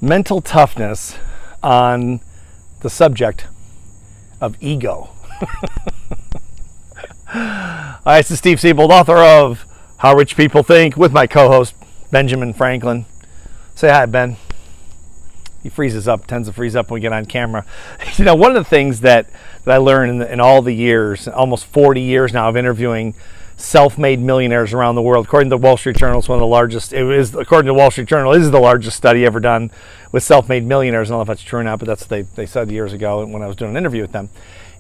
mental toughness on the subject of ego. Hi, this is Steve Siebold, author of How Rich People Think, with my co-host, Benjamin Franklin. Say hi, Ben. He freezes up, tends to freeze up when we get on camera. You know, one of the things that I learned in all the years, almost 40 years now of interviewing self-made millionaires around the world, according to the Wall Street Journal, it's one of the largest, according to the Wall Street Journal, is the largest study ever done with self-made millionaires. I don't know if that's true or not, but that's what they said years ago when I was doing an interview with them.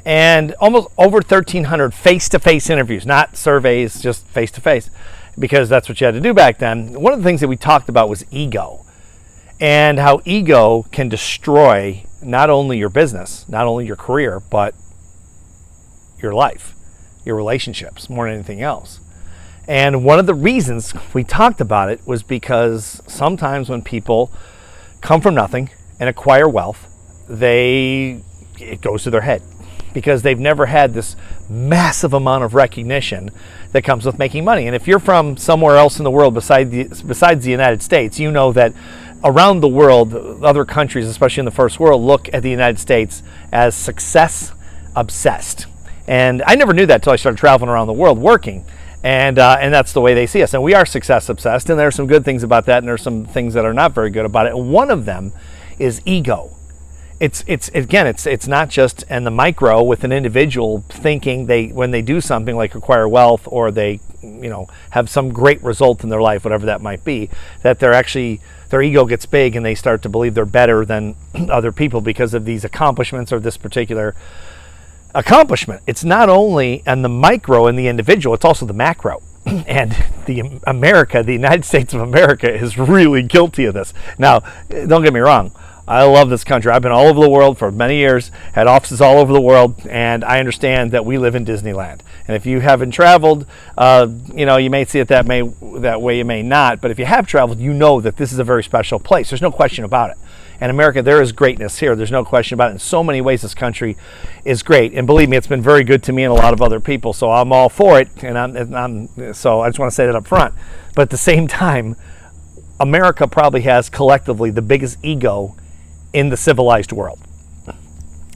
And almost over 1,300 face-to-face interviews, not surveys, just face-to-face, because that's what you had to do back then. One of the things that we talked about was ego, and how ego can destroy not only your business, not only your career, but your life, your relationships, more than anything else. And one of the reasons we talked about it was because sometimes when people come from nothing and acquire wealth, it goes to their head, because they've never had this massive amount of recognition that comes with making money. And if you're from somewhere else in the world besides the United States, you know that around the world, other countries, especially in the first world, look at the United States as success obsessed. And I never knew that until I started traveling around the world working. And that's the way they see us. And we are success obsessed, and there are some good things about that, and there's some things that are not very good about it. And one of them is ego. It's not just in the micro with an individual thinking when they do something like acquire wealth, or they have some great result in their life, whatever that might be, that their ego gets big and they start to believe they're better than other people because of these accomplishments or this particular accomplishment. It's not only in the micro and the individual, it's also the macro. And the United States of America is really guilty of this. Now, don't get me wrong. I love this country. I've been all over the world for many years, had offices all over the world, and I understand that we live in Disneyland. And if you haven't traveled, you may see it that way, you may not. But if you have traveled, you know that this is a very special place. There's no question about it. And America, there is greatness here. There's no question about it. In so many ways, this country is great. And believe me, it's been very good to me and a lot of other people. So I'm all for it. So I just want to say that up front. But at the same time, America probably has collectively the biggest ego in the civilized world.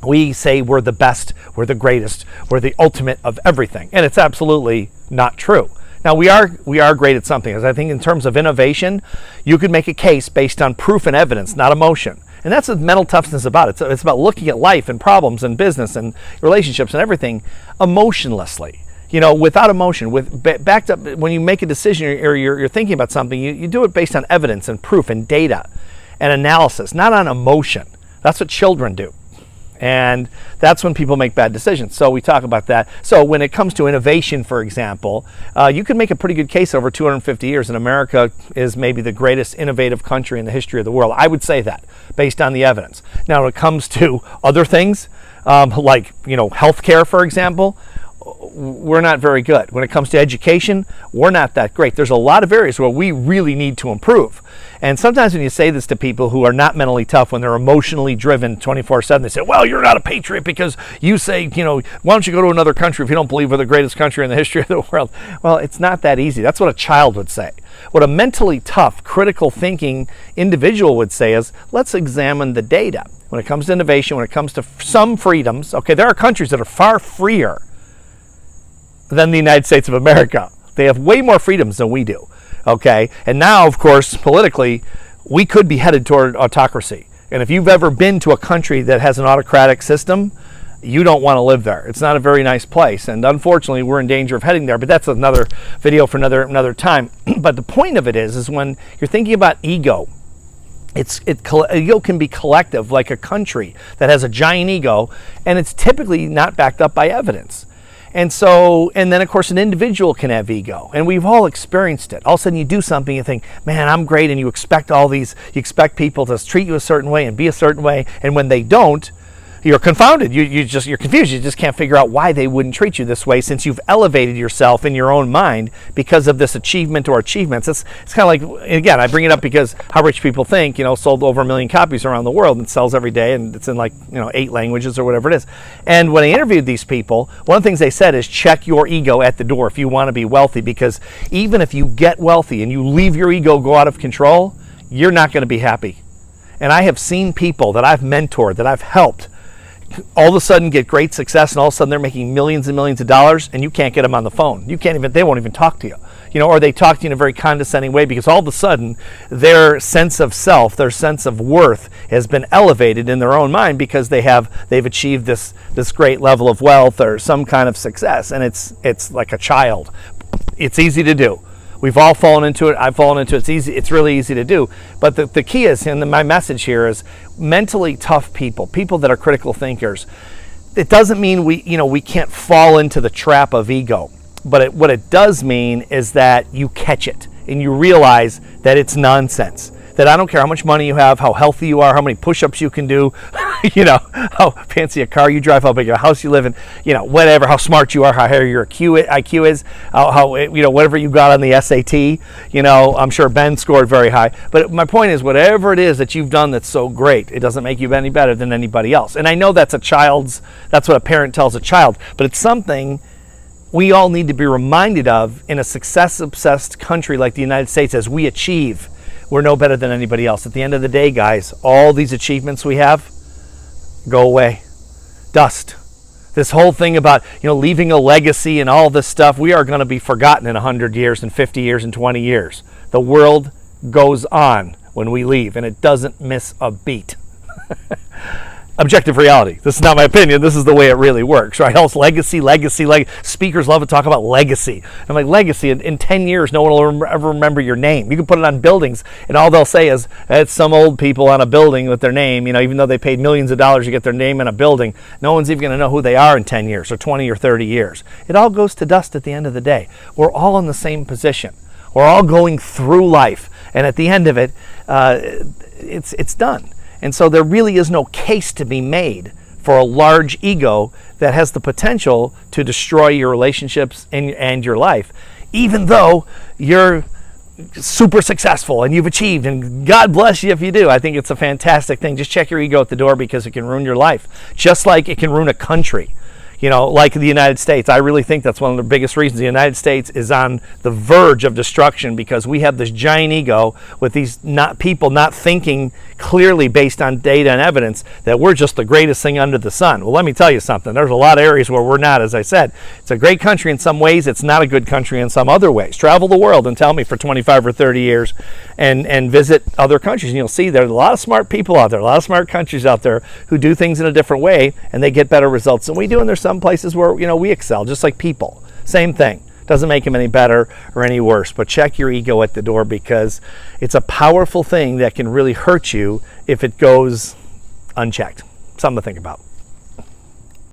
We say we're the best, we're the greatest, we're the ultimate of everything, and it's absolutely not true. Now, we are great at something, as I think in terms of innovation, you could make a case based on proof and evidence, not emotion. And that's what mental toughness is about. It's about looking at life and problems and business and relationships and everything emotionlessly. Without emotion, backed up. When you make a decision or you're thinking about something, you do it based on evidence and proof and data and analysis, not on emotion. That's what children do. And that's when people make bad decisions. So we talk about that. So when it comes to innovation, for example, you can make a pretty good case over 250 years, and America is maybe the greatest innovative country in the history of the world. I would say that, based on the evidence. Now, when it comes to other things, like healthcare, for example, we're not very good. When it comes to education, we're not that great. There's a lot of areas where we really need to improve. And sometimes when you say this to people who are not mentally tough, when they're emotionally driven 24/7, they say, well, you're not a patriot because you say, why don't you go to another country if you don't believe we're the greatest country in the history of the world? Well, it's not that easy. That's what a child would say. What a mentally tough, critical thinking individual would say is, let's examine the data. When it comes to innovation, when it comes to some freedoms, okay, there are countries that are far freer than the United States of America. They have way more freedoms than we do, okay? And now, of course, politically, we could be headed toward autocracy. And if you've ever been to a country that has an autocratic system, you don't want to live there. It's not a very nice place. And unfortunately, we're in danger of heading there. But that's another video for another time. But the point of it is when you're thinking about ego, ego can be collective, like a country that has a giant ego, and it's typically not backed up by evidence. And then of course an individual can have ego, and we've all experienced it. All of a sudden you do something, you think, man, I'm great, and you expect people to treat you a certain way and be a certain way, and when they don't, you're confounded. You're confused. You just can't figure out why they wouldn't treat you this way, since you've elevated yourself in your own mind because of this achievement or achievements. It's kind of like, again, I bring it up because How Rich People Think, sold over 1 million copies around the world and sells every day, and it's in 8 languages or whatever it is. And when I interviewed these people, one of the things they said is check your ego at the door if you want to be wealthy, because even if you get wealthy and you leave your ego go out of control, you're not going to be happy. And I have seen people that I've mentored, that I've helped, all of a sudden get great success, and all of a sudden they're making millions and millions of dollars, and you can't get them on the phone. They won't even talk to you. Or they talk to you in a very condescending way, because all of a sudden their sense of self, their sense of worth has been elevated in their own mind because they've achieved this great level of wealth or some kind of success, and it's like a child. It's easy to do. We've all fallen into it. I've fallen into it. It's easy. It's really easy to do. But the key is, and my message here is, mentally tough people that are critical thinkers. It doesn't mean we can't fall into the trap of ego. But what it does mean is that you catch it and you realize that it's nonsense. That I don't care how much money you have, how healthy you are, how many push-ups you can do, how fancy a car you drive, how big a house you live in, whatever, how smart you are, how high your IQ is, how whatever you got on the SAT, I'm sure Ben scored very high. But my point is, whatever it is that you've done that's so great, it doesn't make you any better than anybody else. And I know that's what a parent tells a child, but it's something we all need to be reminded of in a success-obsessed country like the United States. As we achieve, we're no better than anybody else. At the end of the day, guys, all these achievements we have go away. Dust. This whole thing about, leaving a legacy and all this stuff, we are going to be forgotten in 100 years and 50 years and 20 years. The world goes on when we leave, and it doesn't miss a beat. Objective reality. This is not my opinion. This is the way it really works, right? Else legacy. Speakers love to talk about legacy. I'm like, legacy, in 10 years, no one will ever remember your name. You can put it on buildings, and all they'll say is, it's some old people on a building with their name, even though they paid millions of dollars to get their name in a building. No one's even going to know who they are in 10 years or 20 or 30 years. It all goes to dust at the end of the day. We're all in the same position. We're all going through life, and at the end of it, it's done. And so there really is no case to be made for a large ego that has the potential to destroy your relationships and your life, even though you're super successful and you've achieved, and God bless you if you do. I think it's a fantastic thing. Just check your ego at the door, because it can ruin your life, just like it can ruin a country. Like the United States. I really think that's one of the biggest reasons the United States is on the verge of destruction, because we have this giant ego with these people not thinking clearly based on data and evidence that we're just the greatest thing under the sun. Well, let me tell you something. There's a lot of areas where we're not. As I said, it's a great country in some ways. It's not a good country in some other ways. Travel the world and tell me for 25 or 30 years and visit other countries, and you'll see there's a lot of smart people out there, a lot of smart countries out there who do things in a different way, and they get better results than we do. And there's some places where we excel, just like people. Same thing. Doesn't make them any better or any worse. But check your ego at the door, because it's a powerful thing that can really hurt you if it goes unchecked. Something to think about.